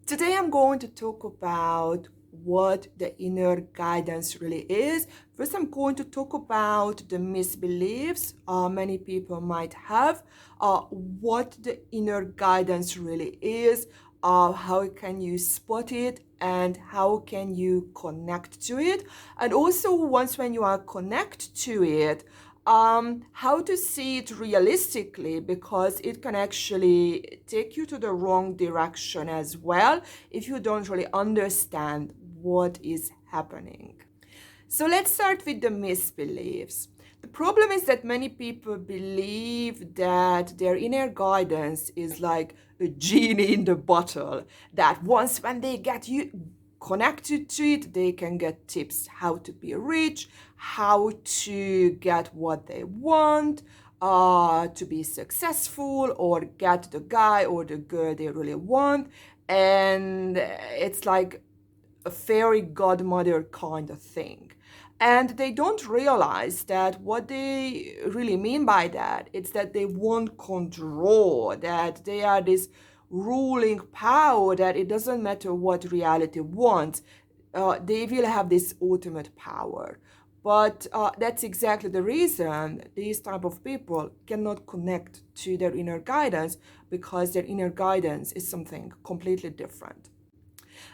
Today I'm going to talk about what the inner guidance really is. First, I'm going to talk about the misbeliefs many people might have, what the inner guidance really is, how can you spot it, and how can you connect to it. And also, once when you are connect to it, how to see it realistically, because it can actually take you to the wrong direction as well if you don't really understand what is happening. So let's start with the misbeliefs. The problem is that many people believe that their inner guidance is like a genie in the bottle, that once when they get you connected to it, they can get tips how to be rich, how to get what they want, to be successful, or get the guy or the girl they really want. And it's like a fairy godmother kind of thing. And they don't realize that what they really mean by that, it's that they want control, that they are this ruling power, that it doesn't matter what reality wants, they will have this ultimate power. But that's exactly the reason these type of people cannot connect to their inner guidance, because their inner guidance is something completely different.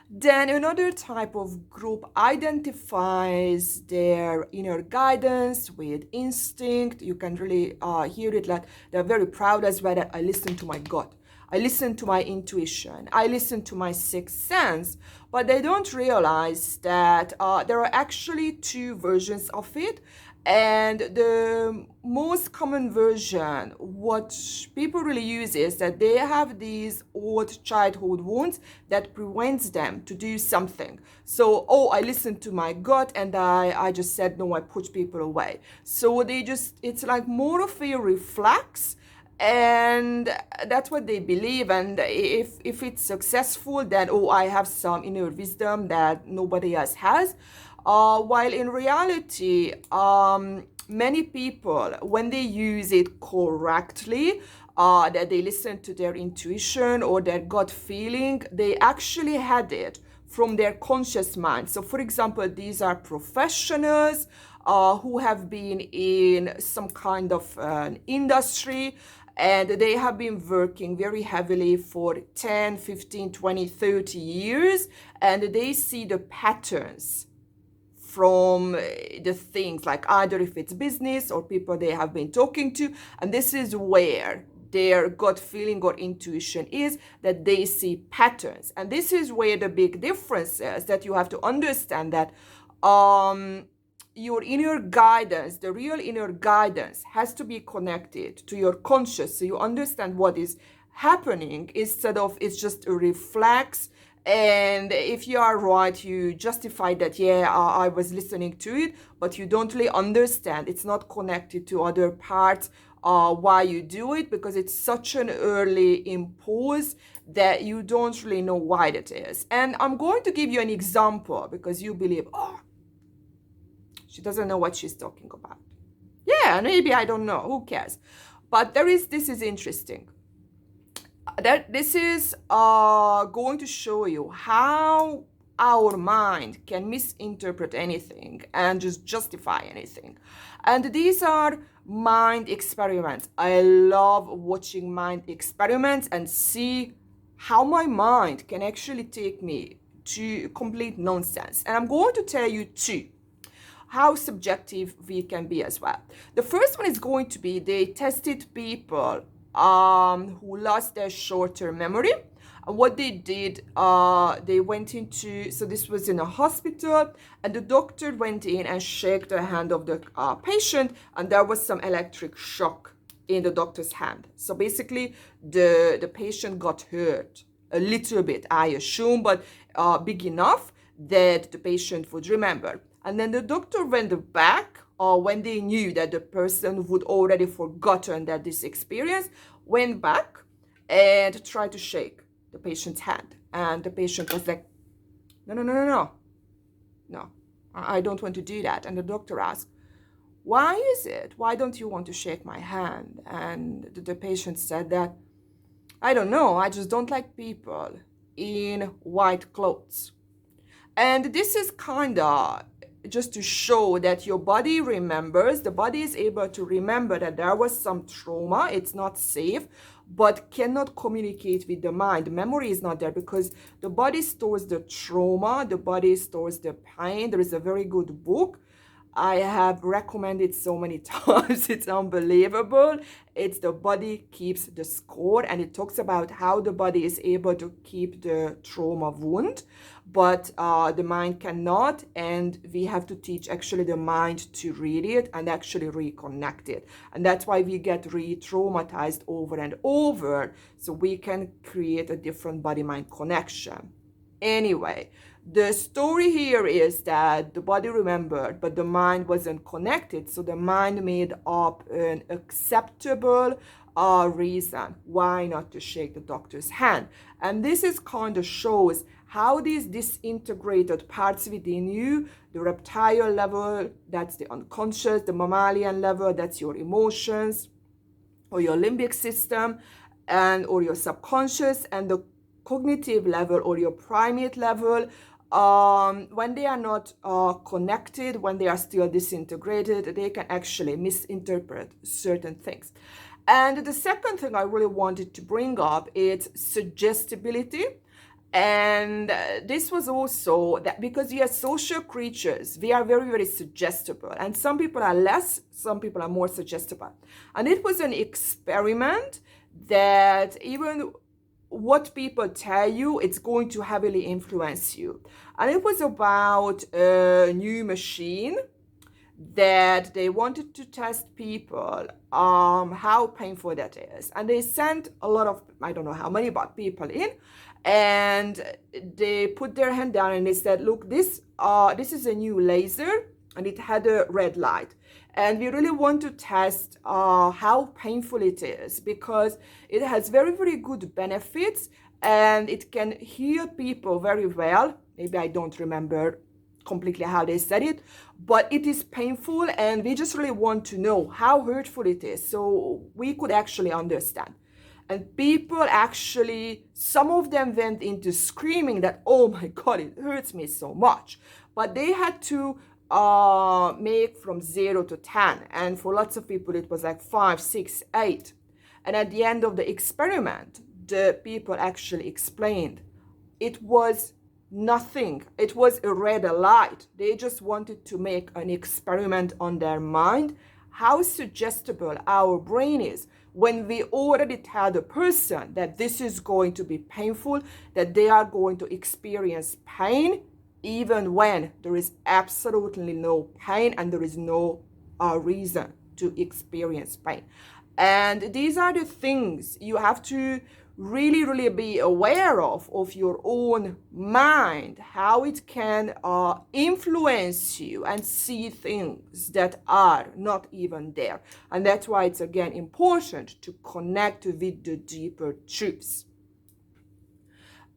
Then another type of group identifies their inner guidance with instinct. You can really hear it, like they're very proud as well, that I listen to my gut. I listen to my intuition. I listen to my sixth sense. But they don't realize that there are actually two versions of it. And the most common version, what people really use, is that they have these old childhood wounds that prevents them to do something. So, oh, I listened to my gut and I just said no, I push people away. So it's like more of a reflex, and that's what they believe. And if it's successful, then oh, I have some inner wisdom that nobody else has. While in reality, many people, when they use it correctly, that they listen to their intuition or their gut feeling, they actually had it from their conscious mind. So, for example, these are professionals who have been in some kind of industry, and they have been working very heavily for 10, 15, 20, 30 years, and they see the patterns from the things, like either if it's business or people they have been talking to, and this is where their gut feeling or intuition is, that they see patterns. And this is where the big difference is, that you have to understand that your inner guidance, the real inner guidance, has to be connected to your conscious, so you understand what is happening, instead of it's just a reflex. And if you are right, you justify that, yeah, I was listening to it, but you don't really understand. It's not connected to other parts why you do it, because it's such an early impulse that you don't really know why that is. And I'm going to give you an example, because you believe, oh, she doesn't know what she's talking about. Yeah, maybe, I don't know, who cares? But this is interesting. This is going to show you how our mind can misinterpret anything and just justify anything. And these are mind experiments. I love watching mind experiments and see how my mind can actually take me to complete nonsense. And I'm going to tell you two, how subjective we can be as well. The first one is going to be, they tested people who lost their short-term memory. And what they did, they went into, so this was in a hospital, and the doctor went in and shook the hand of the patient, and there was some electric shock in the doctor's hand. So basically, the patient got hurt a little bit, I assume, but big enough that the patient would remember. And then the doctor went back, when they knew that the person would already forgotten that this experience, went back and tried to shake the patient's hand. And the patient was like, no, I don't want to do that. And the doctor asked, why is it? Why don't you want to shake my hand? And the patient said that, I don't know, I just don't like people. in white clothes. And this is kind of just to show that your body remembers, the body is able to remember that there was some trauma, it's not safe, but cannot communicate with the mind. Memory is not there because the body stores the trauma, the body stores the pain. There is a very good book I have recommended so many times. It's unbelievable. It's The Body Keeps the Score, and it talks about how the body is able to keep the trauma wound, but the mind cannot, and we have to teach actually the mind to read it and actually reconnect it. And that's why we get re-traumatized over and over, so we can create a different body-mind connection. Anyway, the story here is that the body remembered, but the mind wasn't connected. So the mind made up an acceptable reason why not to shake the doctor's hand. And this is kind of shows how these disintegrated parts within you, the reptile level, that's the unconscious, the mammalian level, that's your emotions, or your limbic system, and or your subconscious, and the cognitive level or your primate level, when they are not connected, when they are still disintegrated, they can actually misinterpret certain things. And the second thing I really wanted to bring up is suggestibility. And this was also that because we are social creatures, we are very, very suggestible. And some people are less, some people are more suggestible. And it was an experiment that even what people tell you, it's going to heavily influence you. And it was about a new machine that they wanted to test people how painful that is. And they sent a lot of, I don't know how many, but people in, and they put their hand down and they said, look, this is a new laser, and it had a red light. And we really want to test how painful it is, because it has very, very good benefits and it can heal people very well. Maybe I don't remember completely how they said it, but it is painful, and we just really want to know how hurtful it is so we could actually understand. And people actually, some of them went into screaming that, oh my God, it hurts me so much. But they had to make from 0 to 10. And for lots of people, it was like 5, 6, 8. And at the end of the experiment, the people actually explained it was nothing. It was a red light. They just wanted to make an experiment on their mind, how suggestible our brain is when we already tell the person that this is going to be painful, that they are going to experience pain, even when there is absolutely no pain and there is no reason to experience pain. And these are the things you have to really, really be aware of your own mind, how it can influence you and see things that are not even there. And that's why it's again important to connect with the deeper truths.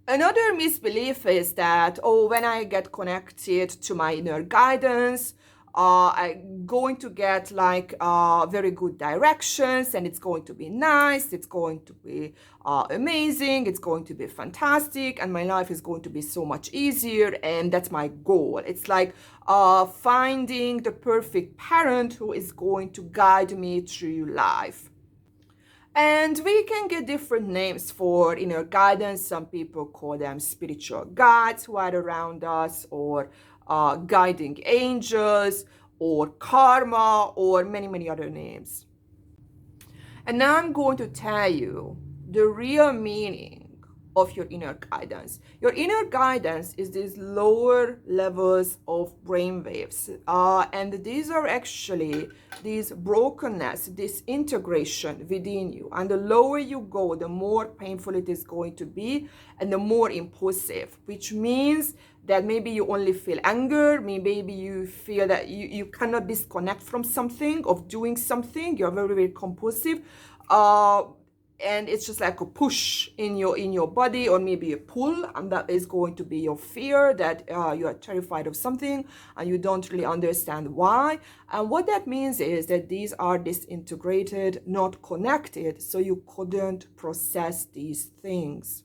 Another misbelief is that, oh, when I get connected to my inner guidance, I'm going to get like very good directions, and it's going to be nice, it's going to be amazing, it's going to be fantastic, and my life is going to be so much easier, and that's my goal. It's like finding the perfect parent who is going to guide me through life. And we can get different names for inner guidance. Some people call them spiritual guides who are around us, or guiding angels, or karma, or many, many other names. And now I'm going to tell you the real meaning of your inner guidance. Your inner guidance is these lower levels of brain waves. And these are actually these brokenness, this integration within you. And the lower you go, the more painful it is going to be, and the more impulsive, which means that maybe you only feel anger, maybe you feel that you cannot disconnect from something, of doing something, you're very, very compulsive. And it's just like a push in your body, or maybe a pull, and that is going to be your fear, that you are terrified of something and you don't really understand why. And what that means is that these are disintegrated, not connected, so you couldn't process these things.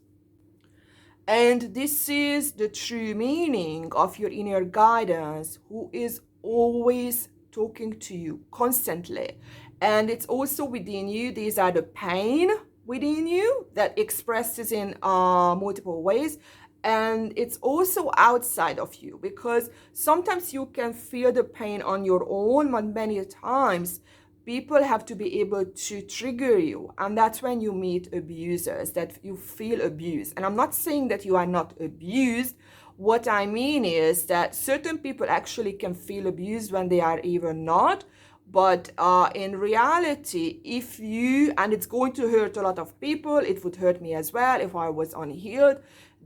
And this is the true meaning of your inner guidance, who is always talking to you constantly. And it's also within you. These are the pain within you that expresses in multiple ways. And it's also outside of you, because sometimes you can feel the pain on your own, but many times people have to be able to trigger you, and that's when you meet abusers, that you feel abused. And I'm not saying that you are not abused. What I mean is that certain people actually can feel abused when they are even not. But in reality, if you, and it's going to hurt a lot of people, it would hurt me as well if I was unhealed,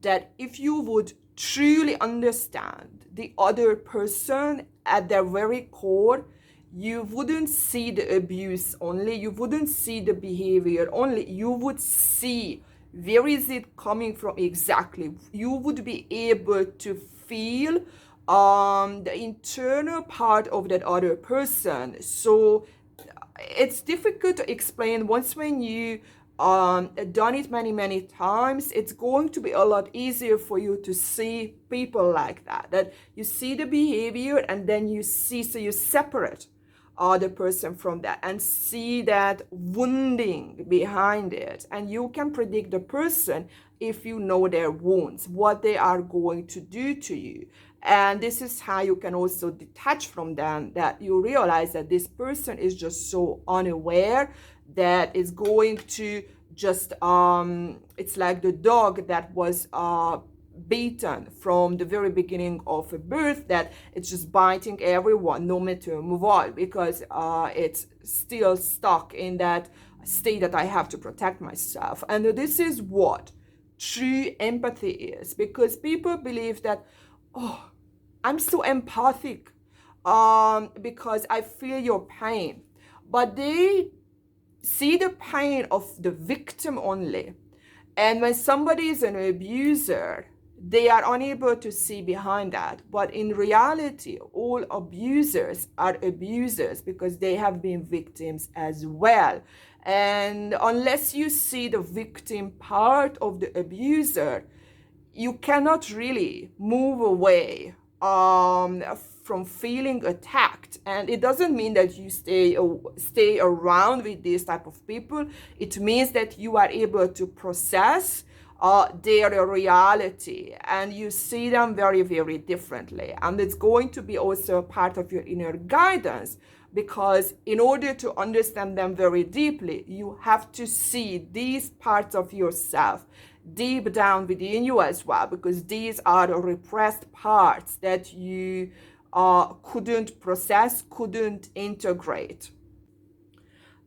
that if you would truly understand the other person at their very core, you wouldn't see the abuse only, you wouldn't see the behavior only, you would see where is it coming from exactly. You would be able to feel the internal part of that other person. So it's difficult to explain. Once when you done it many times, it's going to be a lot easier for you to see people like that, that you see the behavior and then you see, so you separate the person from that and see that wounding behind it, and you can predict the person if you know their wounds, what they are going to do to you. And this is how you can also detach from them, that you realize that this person is just so unaware that is going to just it's like the dog that was beaten from the very beginning of a birth, that it's just biting everyone no matter what, because it's still stuck in that state that I have to protect myself. And this is what true empathy is, because people believe that, oh, I'm so empathic because I feel your pain, but they see the pain of the victim only. And when somebody is an abuser, they are unable to see behind that. But in reality, all abusers are abusers because they have been victims as well. And unless you see the victim part of the abuser, you cannot really move away from feeling attacked. And it doesn't mean that you stay around with these type of people. It means that you are able to process their reality, and you see them very differently. And it's going to be also a part of your inner guidance, because in order to understand them very deeply, you have to see these parts of yourself deep down within you as well, because these are the repressed parts that you couldn't process, couldn't integrate.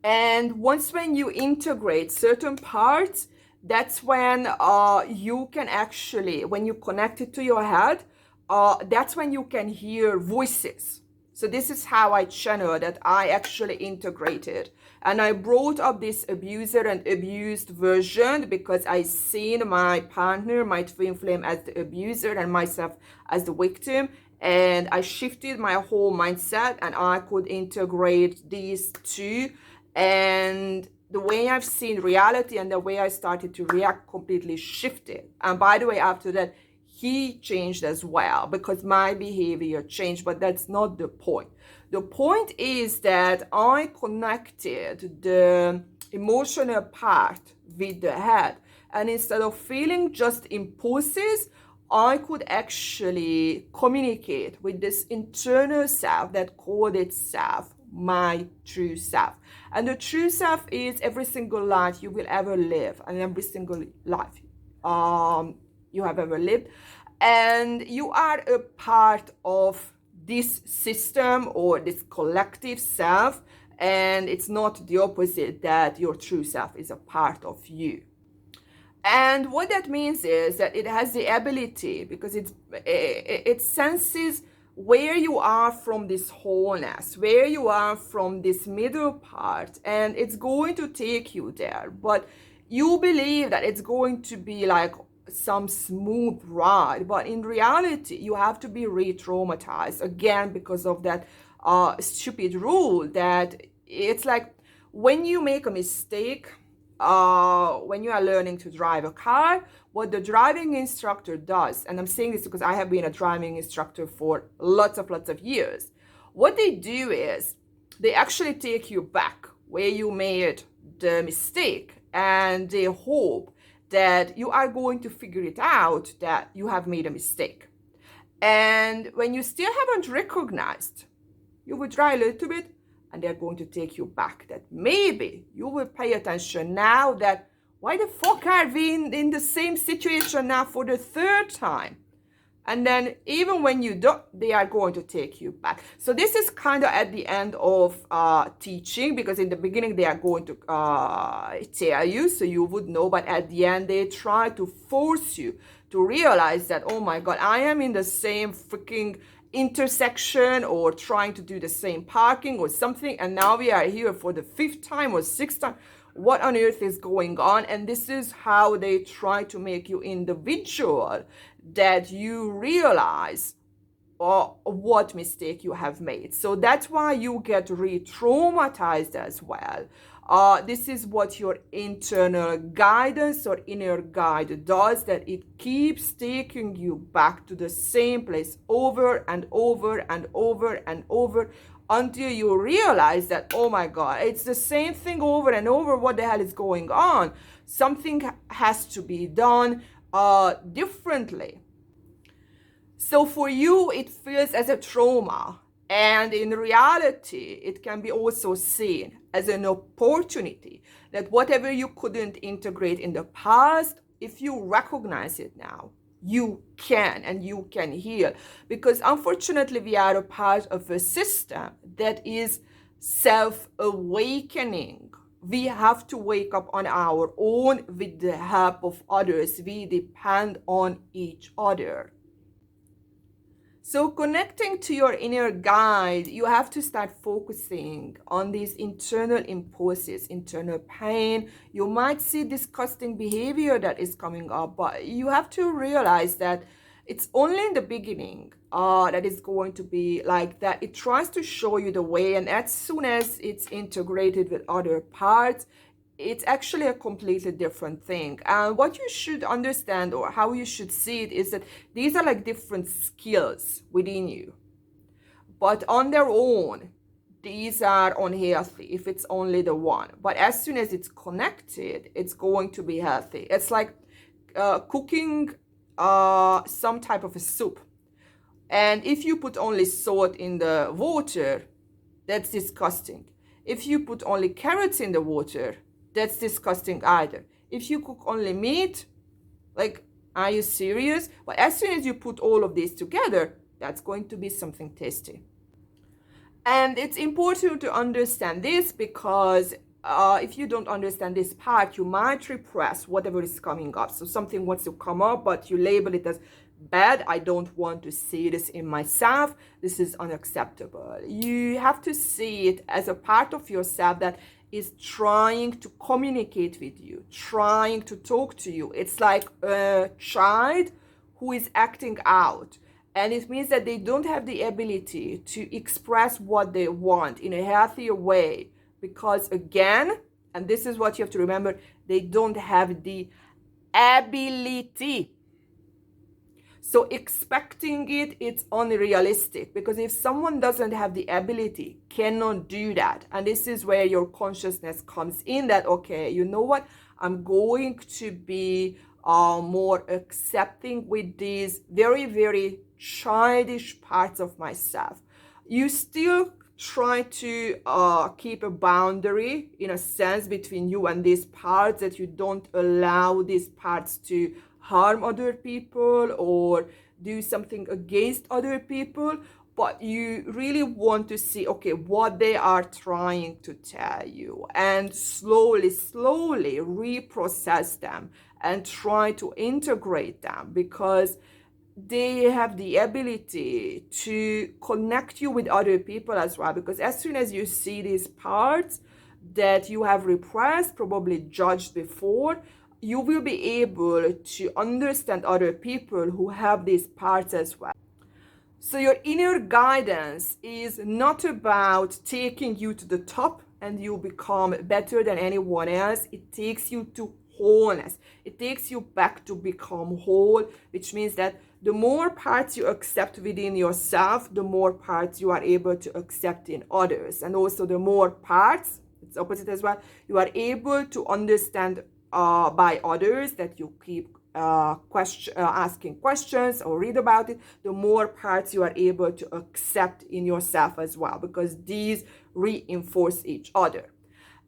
And once when you integrate certain parts, that's when you can actually, when you connect it to your head, that's when you can hear voices. So this is how I channel that I actually integrated. And I brought up this abuser and abused version because I seen my partner, my twin flame, as the abuser and myself as the victim. And I shifted my whole mindset and I could integrate these two. And the way I've seen reality and the way I started to react completely shifted. And by the way, after that, he changed as well because my behavior changed, but that's not the point. The point is that I connected the emotional part with the head. And instead of feeling just impulses, I could actually communicate with this internal self that called itself my true self. And the true self is every single life you will ever live, and every single life you have ever lived. And you are a part of this system or this collective self, and it's not the opposite, that your true self is a part of you. And what that means is that it has the ability, because it senses where you are from this wholeness, where you are from this middle part, and it's going to take you there. But you believe that it's going to be like some smooth ride, but in reality, you have to be re-traumatized again because of that stupid rule that it's like when you make a mistake, when you are learning to drive a car, what the driving instructor does, and I'm saying this because I have been a driving instructor for lots of years, what they do is they actually take you back where you made the mistake, and they hope that you are going to figure it out that you have made a mistake. And when you still haven't recognized, you will try a little bit, and they're going to take you back. That maybe you will pay attention now that why the fuck are we in the same situation now for the third time? And then even when you don't, they are going to take you back. So this is kind of at the end of teaching, because in the beginning they are going to tell you so you would know, but at the end they try to force you to realize that, oh my God, I am in the same freaking intersection or trying to do the same parking or something, and now we are here for the 5th time or 6th time. What on earth is going on? And this is how they try to make you individual, that you realize what mistake you have made. So that's why you get re-traumatized as well. This is what your internal guidance or inner guide does, that it keeps taking you back to the same place over and over and over and over, until you realize that, oh my God, it's the same thing over and over. What the hell is going on? Something has to be done differently. So for you, it feels as a trauma. And in reality, it can be also seen as an opportunity, that whatever you couldn't integrate in the past, if you recognize it now, you can, and you can heal. Because unfortunately, we are a part of a system that is self-awakening. We have to wake up on our own with the help of others. We depend on each other. So connecting to your inner guide, you have to start focusing on these internal impulses, internal pain. You might see disgusting behavior that is coming up, but you have to realize that it's only in the beginning that it's going to be like that. It tries to show you the way, and as soon as it's integrated with other parts, it's actually a completely different thing. And what you should understand, or how you should see it, is that these are like different skills within you. But on their own, these are unhealthy if it's only the one. But as soon as it's connected, it's going to be healthy. It's like cooking some type of a soup. And if you put only salt in the water, that's disgusting. If you put only carrots in the water, that's disgusting either. If you cook only meat, like, are you serious? But as soon as you put all of these together, that's going to be something tasty. And it's important to understand this, because if you don't understand this part, you might repress whatever is coming up. So something wants to come up, but you label it as bad. I don't want to see this in myself. This is unacceptable. You have to see it as a part of yourself that is trying to communicate with you, trying to talk to you. It's like a child who is acting out. And it means that they don't have the ability to express what they want in a healthier way. Because again, and this is what you have to remember, they don't have the ability. So expecting it's unrealistic, because if someone doesn't have the ability, cannot do that. And this is where your consciousness comes in, that, okay, you know what? I'm going to be more accepting with these very, very childish parts of myself. You still try to keep a boundary, in a sense, between you and these parts, that you don't allow these parts to harm other people or do something against other people, but you really want to see, okay, what they are trying to tell you, and slowly reprocess them and try to integrate them, because they have the ability to connect you with other people as well. Because as soon as you see these parts that you have repressed, probably judged before, you will be able to understand other people who have these parts as well. So your inner guidance is not about taking you to the top. and you become better than anyone else. It takes you to wholeness. It takes you back to become whole, which means that the more parts you accept within yourself, the more parts you are able to accept in others. And also the more parts, it's opposite as well, you are able to understand by others, that you keep asking questions or read about it, the more parts you are able to accept in yourself as well, because these reinforce each other.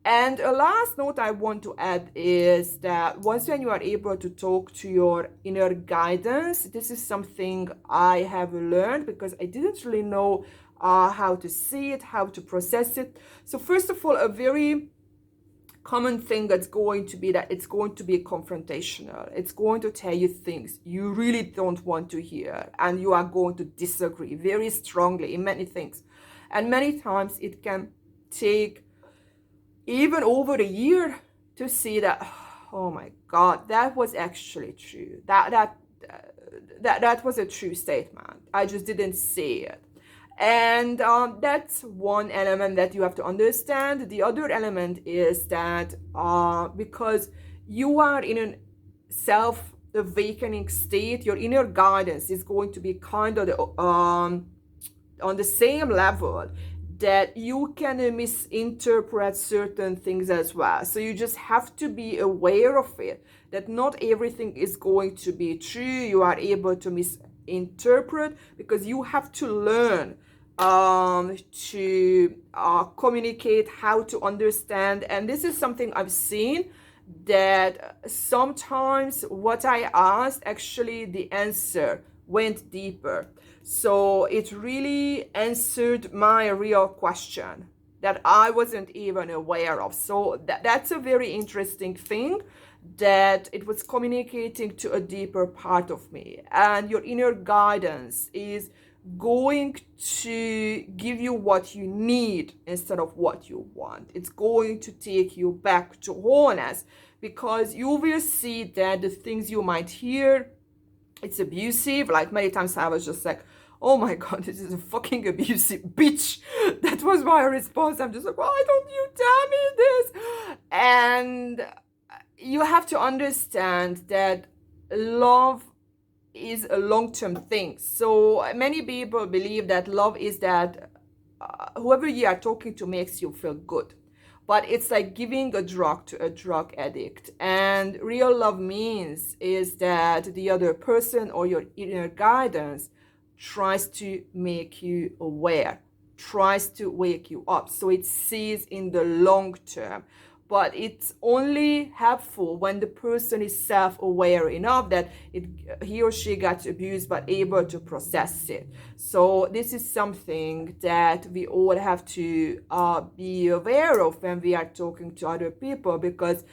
And a last note I want to add is that once when you are able to talk to your inner guidance, this is something I have learned because I didn't really know how to see it, how to process it. So first of all, a very common thing that's going to be that it's going to be confrontational. It's going to tell you things you really don't want to hear, and you are going to disagree very strongly in many things. And many times it can take even over a year to see that, oh my God, that was actually true. That was a true statement. I just didn't see it. And that's one element that you have to understand. The other element is that because you are in a self-awakening state, your inner guidance is going to be kind of on the same level that you can misinterpret certain things as well. So you just have to be aware of it, that not everything is going to be true. You are able to misinterpret because you have to learn to communicate, how to understand. And this is something I've seen, that sometimes what I asked, actually the answer went deeper. So it really answered my real question that I wasn't even aware of. So that's a very interesting thing, that it was communicating to a deeper part of me. And your inner guidance is going to give you what you need instead of what you want. It's going to take you back to wholeness, because you will see that the things you might hear, it's abusive. Like many times I was just like, oh my God, this is a fucking abusive bitch. That was my response. I'm just like, why don't you tell me this? And you have to understand that love is a long-term thing. So many people believe that love is that whoever you are talking to makes you feel good. But it's like giving a drug to a drug addict. And real love means is that the other person or your inner guidance tries to make you aware, tries to wake you up. So it sees in the long term. But it's only helpful when the person is self-aware enough that he or she got abused but able to process it. So this is something that we all have to be aware of when we are talking to other people, because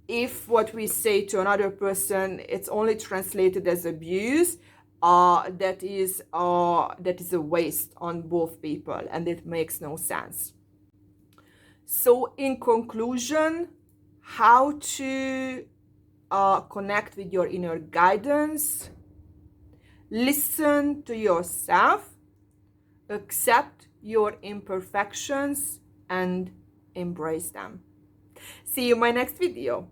if what we say to another person, it's only translated as abuse, that is a waste on both people, and it makes no sense. So in conclusion, how to connect with your inner guidance: listen to yourself, accept your imperfections, and embrace them. See you in my next video.